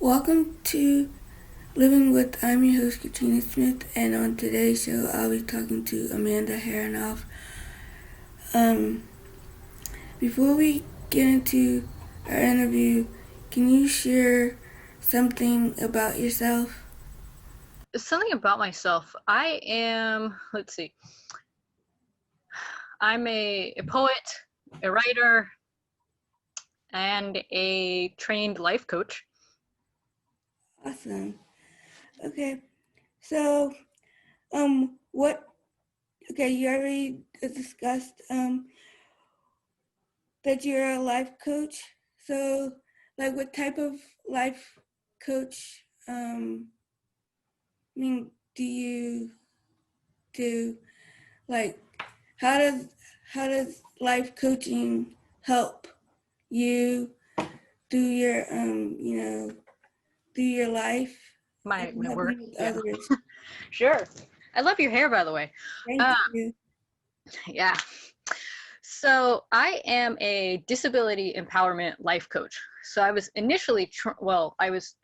Welcome to Living with, I'm your host Katrina Smith, and on today's show I'll be talking to Amanda Harrinauth. Um, Before we get into our interview, can you share something about yourself? Something about myself. I'm a poet, a writer, and a trained life coach. Awesome. Okay, so what? Okay, you already discussed that you're a life coach. So, like, what type of life coach? Do you do? Like, how does life coaching help you do your do your life My and help work, you with yeah. others? Sure. I love your hair, by the way. Thank Uh, you. yeah. So I am a disability empowerment life coach. So I was initially, I was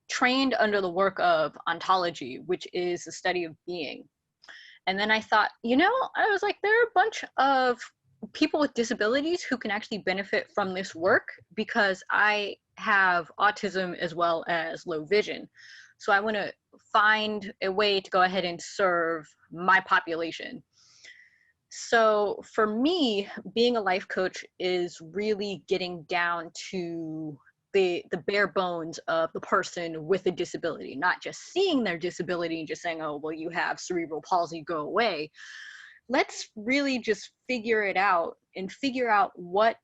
trained under the work of ontology, which is the study of being. And then I thought, I was like, there are a bunch of people with disabilities who can actually benefit from this work because I have autism as well as low vision. So I want to find a way to go ahead and serve my population. So for me, being a life coach is really getting down to the bare bones of the person with a disability, not just seeing their disability and just saying, oh, well, you have cerebral palsy, go away. Let's really just figure it out and figure out what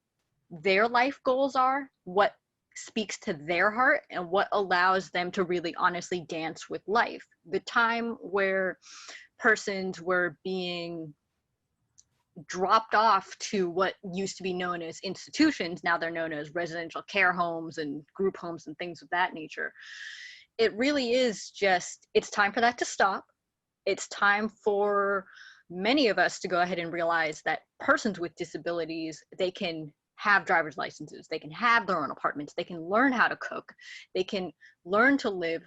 their life goals are, what speaks to their heart, and what allows them to really honestly dance with life. The time where persons were being dropped off to what used to be known as institutions, now they're known as residential care homes and group homes and things of that nature. It really is just, it's time for that to stop. It's time for many of us to go ahead and realize that persons with disabilities, they can have driver's licenses, they can have their own apartments, they can learn how to cook, they can learn to live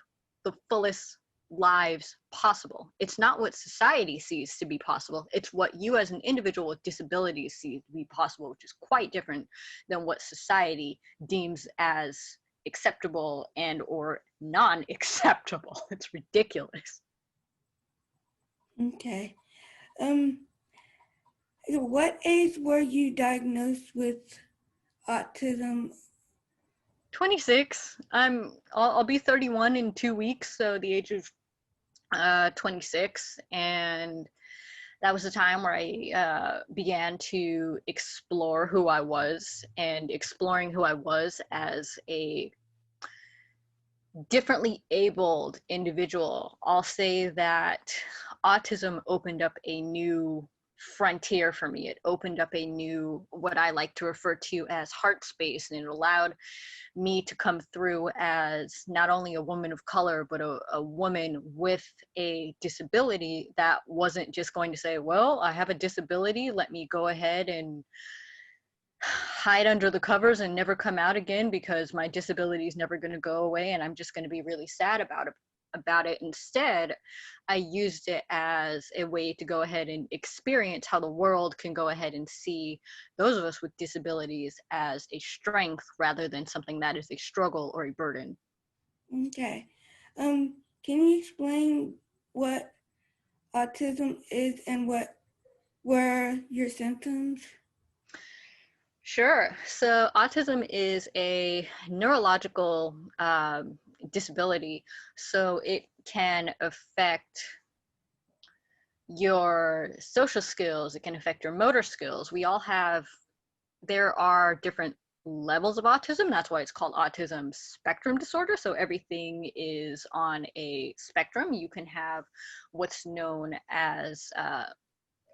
the fullest lives possible. It's not what society sees to be possible. It's what you as an individual with disabilities see to be possible, which is quite different than what society deems as acceptable and or non-acceptable. It's ridiculous. Okay. Um, what age were you diagnosed with autism? 26. I'll be 31 in 2 weeks, so the age of 26, and that was the time where I began to explore who I was, and exploring who I was as a differently abled individual. I'll say that autism opened up a new frontier for me. It opened up a new, what I like to refer to as heart space, and it allowed me to come through as not only a woman of color, but a woman with a disability that wasn't just going to say, well, I have a disability, let me go ahead and hide under the covers and never come out again because my disability is never going to go away and I'm just going to be really sad about it. Instead, I used it as a way to go ahead and experience how the world can go ahead and see those of us with disabilities as a strength rather than something that is a struggle or a burden. Okay. Can you explain what autism is and what were your symptoms? Sure. So autism is a neurological disability. So it can affect your social skills, it can affect your motor skills. There are different levels of autism. That's why it's called autism spectrum disorder. So everything is on a spectrum. You can have what's known as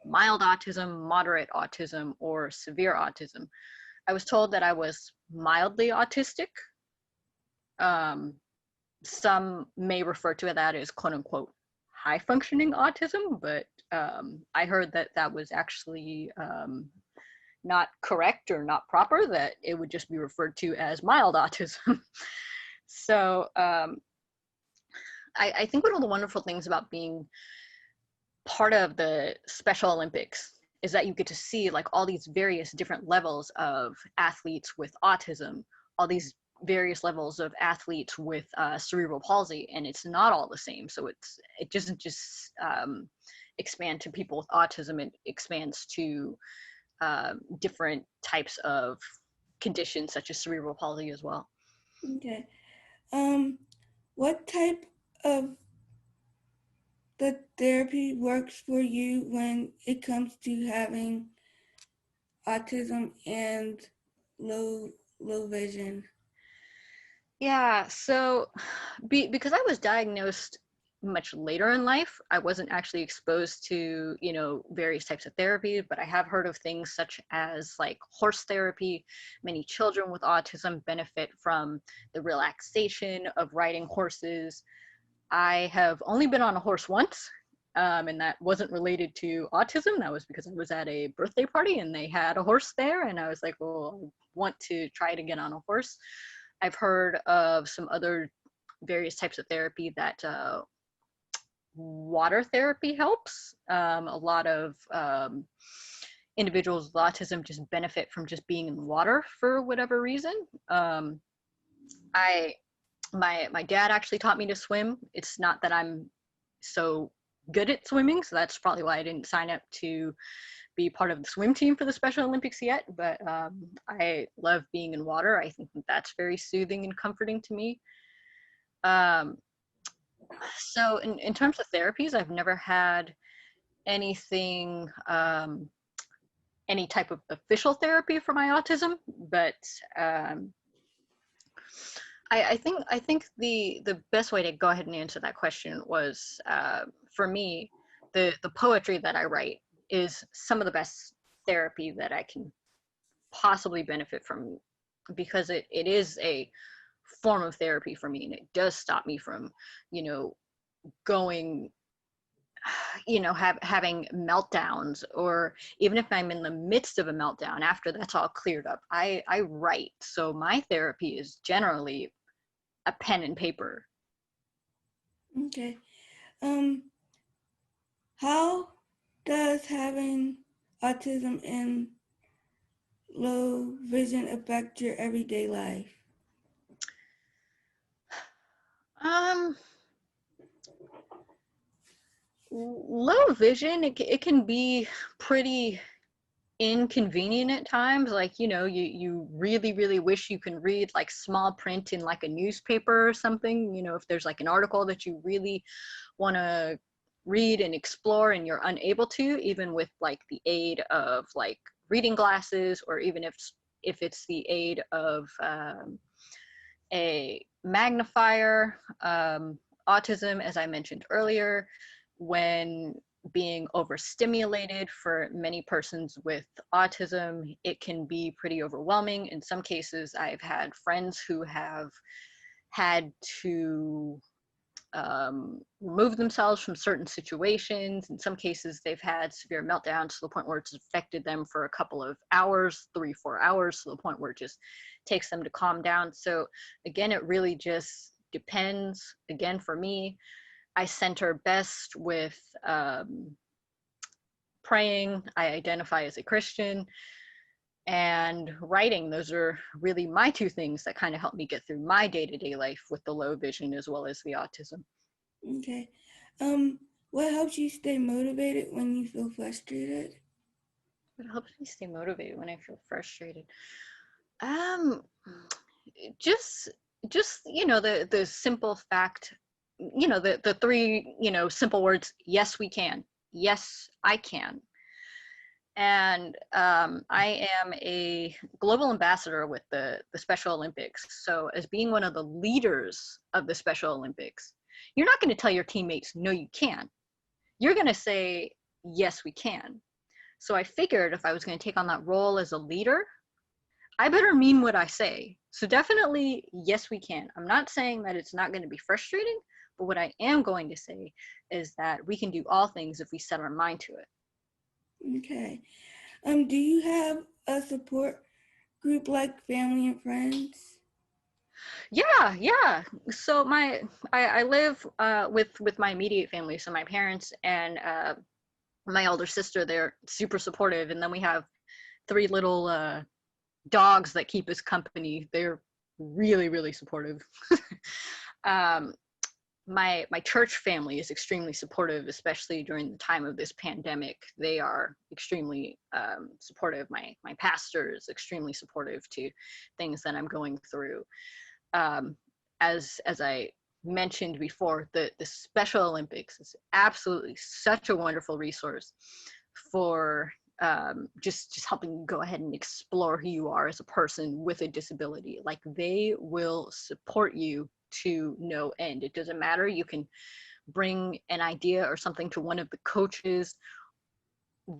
mild autism, moderate autism, or severe autism. I was told that I was mildly autistic. Um, some may refer to that as quote unquote high functioning autism, but I heard that that was actually not correct or not proper, that it would just be referred to as mild autism. So I think one of the wonderful things about being part of the Special Olympics is that you get to see like all these various different levels of athletes with autism, all these various levels of athletes with cerebral palsy, and it's not all the same. So it doesn't just expand to people with autism. It expands to different types of conditions such as cerebral palsy as well. Okay. What type of the therapy works for you when it comes to having autism and low low vision? Yeah, so because I was diagnosed much later in life, I wasn't actually exposed to, various types of therapy, but I have heard of things such as like horse therapy. Many children with autism benefit from the relaxation of riding horses. I have only been on a horse once, and that wasn't related to autism. That was because I was at a birthday party and they had a horse there, and I was like, well, I want to try to get on a horse. I've heard of some other various types of therapy that water therapy helps. A lot of individuals with autism just benefit from just being in water for whatever reason. I my dad actually taught me to swim. It's not that I'm so good at swimming, so that's probably why I didn't sign up to be part of the swim team for the Special Olympics yet, but I love being in water. I think that's very soothing and comforting to me. Um, so in terms of therapies, I've never had anything, any type of official therapy for my autism, but I think the best way to go ahead and answer that question was, for me, the poetry that I write is some of the best therapy that I can possibly benefit from, because it is a form of therapy for me, and it does stop me from, going, having meltdowns, or even if I'm in the midst of a meltdown, after that's all cleared up, I write. So my therapy is generally a pen and paper. Okay. How does having autism and low vision affect your everyday life? Um, Low vision, it can be pretty inconvenient at times. Like, you really, really wish you can read like small print in like a newspaper or something, if there's like an article that you really want to read and explore and you're unable to, even with like the aid of like reading glasses, or even if it's the aid of a magnifier. Autism, as I mentioned earlier, when being overstimulated, for many persons with autism, it can be pretty overwhelming. In some cases, I've had friends who have had to remove themselves from certain situations. In some cases, they've had severe meltdowns to the point where it's affected them for a couple of hours, 3-4 hours, to the point where it just takes them to calm down. So again, it really just depends. Again, for me, I center best with praying. I identify as a Christian, and writing. Those are really my two things that kind of help me get through my day-to-day life with the low vision as well as the autism. Okay. What helps you stay motivated when you feel frustrated? What helps me stay motivated when I feel frustrated? Um, just the simple fact, the three simple words: yes, we can. Yes, I can. And I am a global ambassador with the Special Olympics. So as being one of the leaders of the Special Olympics, you're not going to tell your teammates, no, you can't. You're going to say, yes, we can. So I figured if I was going to take on that role as a leader, I better mean what I say. So definitely, yes, we can. I'm not saying that it's not going to be frustrating, but what I am going to say is that we can do all things if we set our mind to it. Okay. Do you have a support group like family and friends? Yeah. So I live with my immediate family, so my parents and my older sister. They're super supportive, and then we have three little dogs that keep us company. They're really supportive. um, my church family is extremely supportive, especially during the time of this pandemic. They are extremely supportive. My pastor is extremely supportive to things that I'm going through. um, as I mentioned before, the Special Olympics is absolutely such a wonderful resource for just helping you go ahead and explore who you are as a person with a disability. Like, they will support you to no end. It doesn't matter. You can bring an idea or something to one of the coaches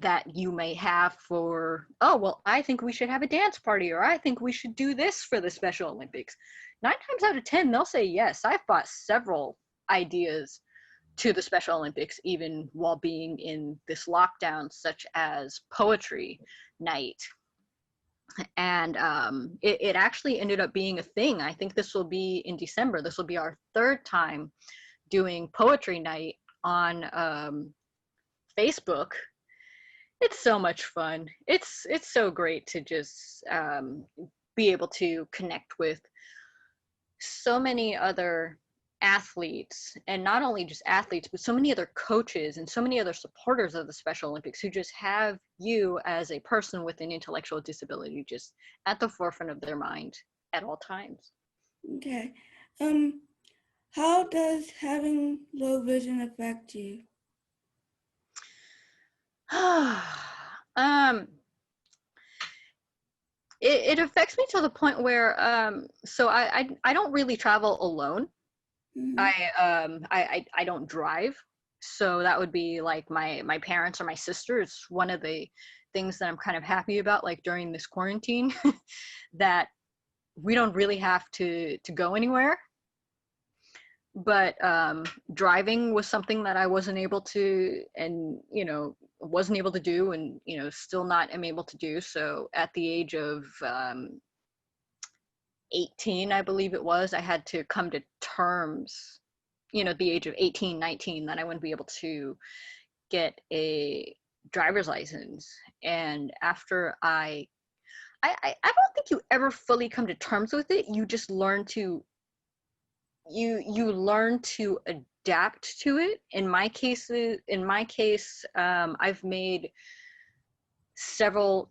that you may have for, oh, well, I think we should have a dance party, or I think we should do this for the Special Olympics. 9 times out of 10, they'll say yes. I've brought several ideas to the Special Olympics, even while being in this lockdown, such as poetry night. And it actually ended up being a thing. I think this will be in December. This will be our third time doing poetry night on Facebook. It's so much fun. It's so great to just be able to connect with so many other athletes, and not only just athletes, but so many other coaches and so many other supporters of the Special Olympics who just have you as a person with an intellectual disability just at the forefront of their mind at all times. Okay. Um, how does having low vision affect you? um, it affects me to the point where so I don't really travel alone. Mm-hmm. I don't drive, so that would be like my parents or my sister. It's one of the things that I'm kind of happy about, like during this quarantine, that we don't really have to go anywhere. But driving was something that I wasn't able to, and wasn't able to do, and still not am able to do. So at the age of 18, I believe it was, I had to come to terms, the age of 18, 19, that I wouldn't be able to get a driver's license. And after I don't think you ever fully come to terms with it. You just learn to you learn to adapt to it. In my case, I've made several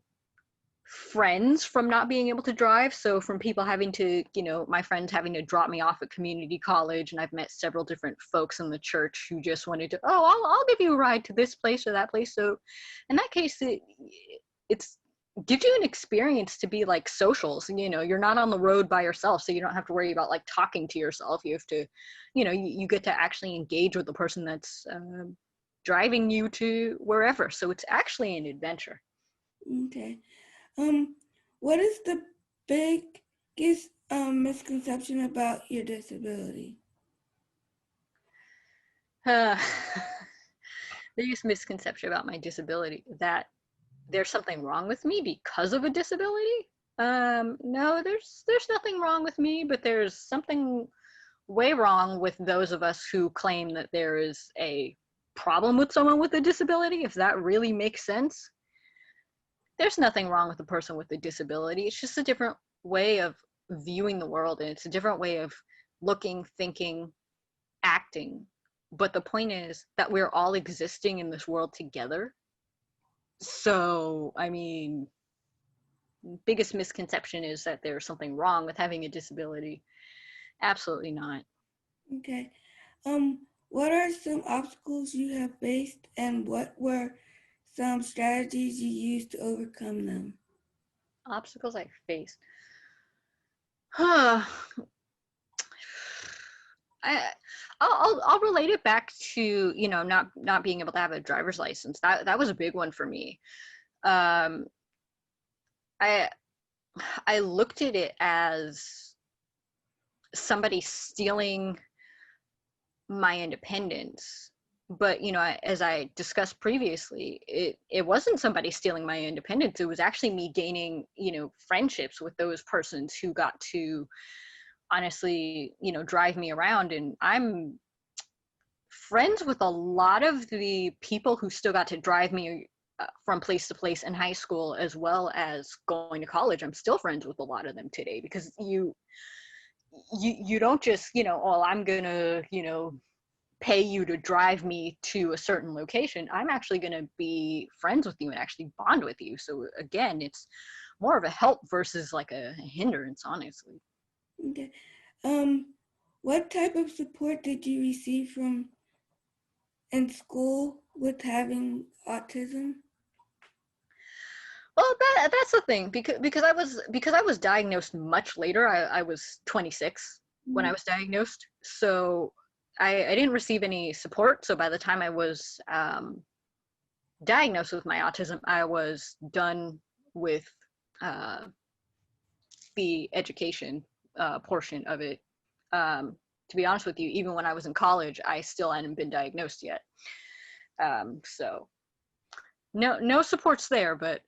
friends from not being able to drive. So from people having to, my friends having to drop me off at community college, and I've met several different folks in the church who just wanted to, oh, I'll give you a ride to this place or that place. So in that case, it's gives you an experience to be like social. So, you're not on the road by yourself, so you don't have to worry about like talking to yourself. You have to, you get to actually engage with the person that's driving you to wherever. So it's actually an adventure. Okay. Um, what is the biggest misconception about your disability? Uh, biggest misconception about my disability, that there's something wrong with me because of a disability. No, there's nothing wrong with me, but there's something way wrong with those of us who claim that there is a problem with someone with a disability, if that really makes sense. There's nothing wrong with a person with a disability. It's just a different way of viewing the world, and it's a different way of looking, thinking, acting. But the point is that we're all existing in this world together. So, I mean, biggest misconception is that there's something wrong with having a disability. Absolutely not. Okay. What are some obstacles you have faced, and what were some strategies you used to overcome them? Obstacles I faced. Huh. I, I'll relate it back to, not being able to have a driver's license. That was a big one for me. Um, I I looked at it as somebody stealing my independence. But, as I discussed previously, it wasn't somebody stealing my independence. It was actually me gaining, friendships with those persons who got to honestly, drive me around. And I'm friends with a lot of the people who still got to drive me from place to place in high school, as well as going to college. I'm still friends with a lot of them today, because you don't just, oh, I'm gonna, pay you to drive me to a certain location. I'm actually going to be friends with you and actually bond with you. So again, it's more of a help versus like a hindrance, honestly. Okay. What type of support did you receive from in school with having autism? Well, that's the thing, because I was diagnosed much later. I was 26 when I was diagnosed, so I didn't receive any support. So by the time I was diagnosed with my autism, I was done with uh, the education portion of it. To be honest with you, even when I was in college, I still hadn't been diagnosed yet. So no supports there, but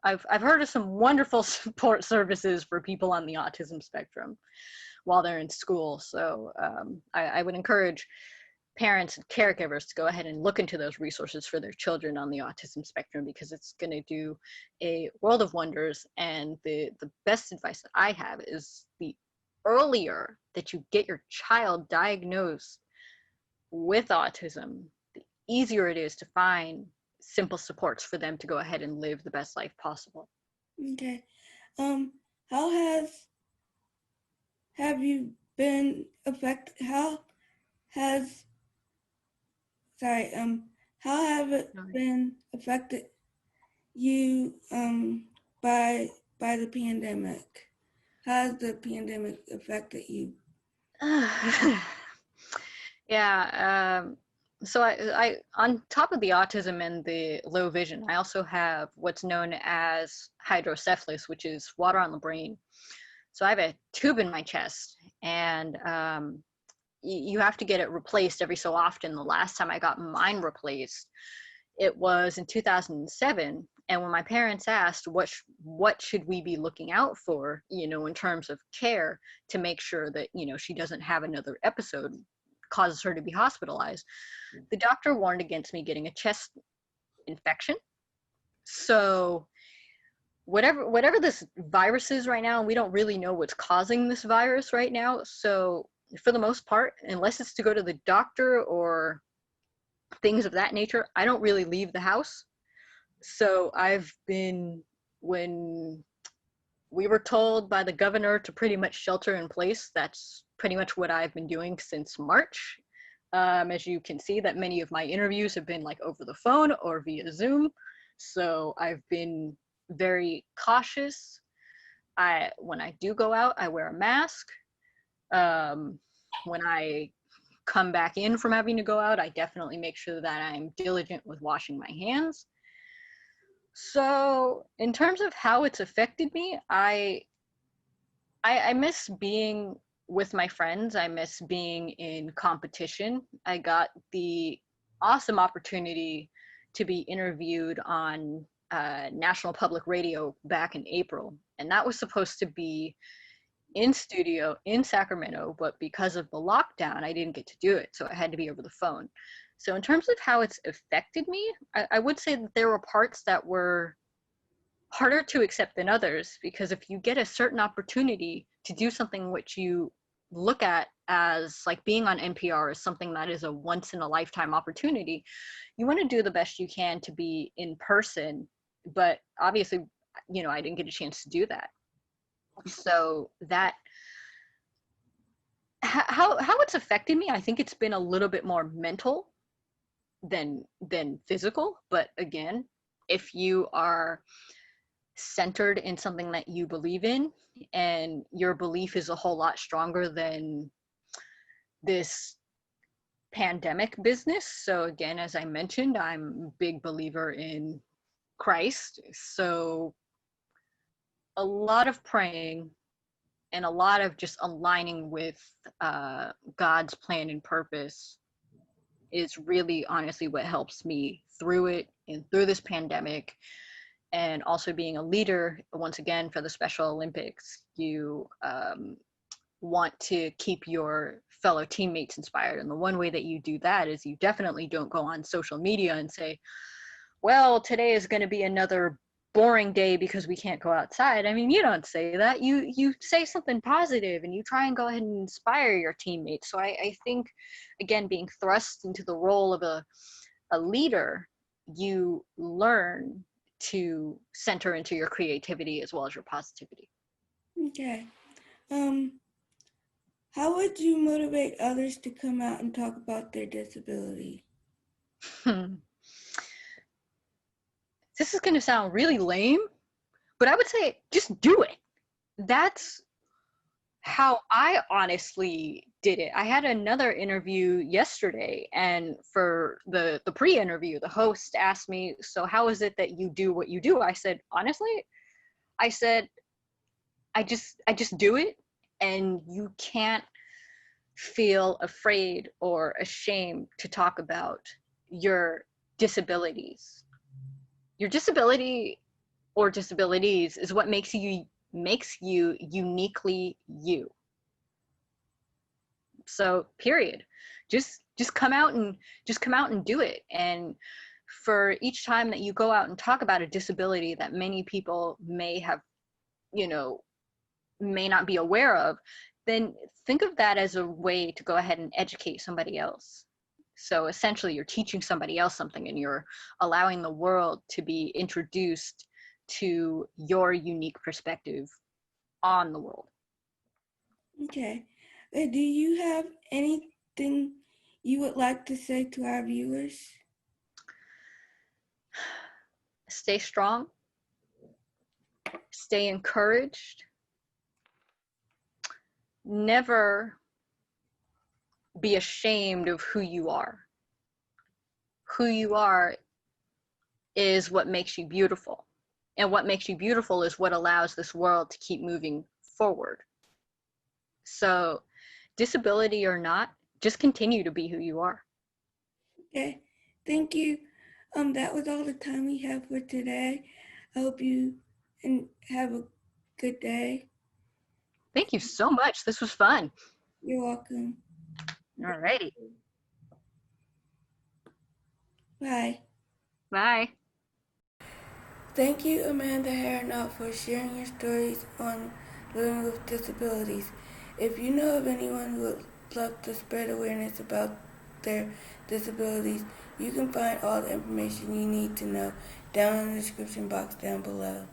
I've heard of some wonderful support services for people on the autism spectrum while they're in school. So I would encourage parents and caregivers to go ahead and look into those resources for their children on the autism spectrum, because it's going to do a world of wonders. And the best advice that I have is, the earlier that you get your child diagnosed with autism, the easier it is to find simple supports for them to go ahead and live the best life possible. Okay. How have you been affected? Has sorry. How have it been affected you by the pandemic? How has the pandemic affected you? Yeah. So I, on top of the autism and the low vision, I also have what's known as hydrocephalus, which is water on the brain. So I have a tube in my chest, and you have to get it replaced every so often. The last time I got mine replaced, it was in 2007. And when my parents asked what should we be looking out for, in terms of care, to make sure that, she doesn't have another episode causes her to be hospitalized, the doctor warned against me getting a chest infection. So whatever this virus is right now, and we don't really know what's causing this virus right now. So for the most part, unless it's to go to the doctor or things of that nature, I don't really leave the house. So when we were told by the governor to pretty much shelter in place, that's pretty much what I've been doing since March. As you can see, that many of my interviews have been like over the phone or via Zoom. So I've been very cautious. When I do go out, I wear a mask. When I come back in from having to go out, I definitely make sure that I'm diligent with washing my hands. So in terms of how it's affected me, I miss being with my friends. I miss being in competition. I got the awesome opportunity to be interviewed on National Public Radio back in April, and that was supposed to be in studio in Sacramento, but because of the lockdown, I didn't get to do it, so I had to be over the phone. So in terms of how it's affected me, I would say that there were parts that were harder to accept than others, because if you get a certain opportunity to do something which you look at as like being on NPR as something that is a once in a lifetime opportunity, you want to do the best you can to be in person. But obviously, I didn't get a chance to do that. So that how it's affected me, I think it's been a little bit more mental than physical. But again, if you are centered in something that you believe in, and your belief is a whole lot stronger than this pandemic business. So again, as I mentioned, I'm a big believer in Christ. So a lot of praying and a lot of just aligning with God's plan and purpose is really honestly what helps me through it and through this pandemic. And also being a leader, once again, for the Special Olympics, you want to keep your fellow teammates inspired. And the one way that you do that is you definitely don't go on social media and say, well, today is going to be another boring day because we can't go outside. I mean, you don't say that. You say something positive and you try and go ahead and inspire your teammates. So I think, again, being thrust into the role of a leader, you learn to center into your creativity as well as your positivity. Okay. How would you motivate others to come out and talk about their disability? This is going to sound really lame, but I would say just do it. That's how I honestly did it. I had another interview yesterday, and for the pre-interview, the host asked me, "So how is it that you do what you do?" I said, "Honestly, I said I just do it, and you can't feel afraid or ashamed to talk about your disabilities. Your disability or disabilities is what makes you uniquely you. So period. Just come out and do it. And for each time that you go out and talk about a disability that many people may have, may not be aware of, then think of that as a way to go ahead and educate somebody else. So essentially you're teaching somebody else something, and you're allowing the world to be introduced to your unique perspective on the world. Okay. Do you have anything you would like to say to our viewers? Stay strong, stay encouraged, never be ashamed of who you are. Who you are is what makes you beautiful. And what makes you beautiful is what allows this world to keep moving forward. So, disability or not, just continue to be who you are. Okay, thank you. That was all the time we have for today. I hope you and have a good day. Thank you so much. This was fun. You're welcome. Alrighty. Bye. Bye. Thank you, Amanda Harrinauth, for sharing your stories on living with disabilities. If you know of anyone who would love to spread awareness about their disabilities, you can find all the information you need to know down in the description box down below.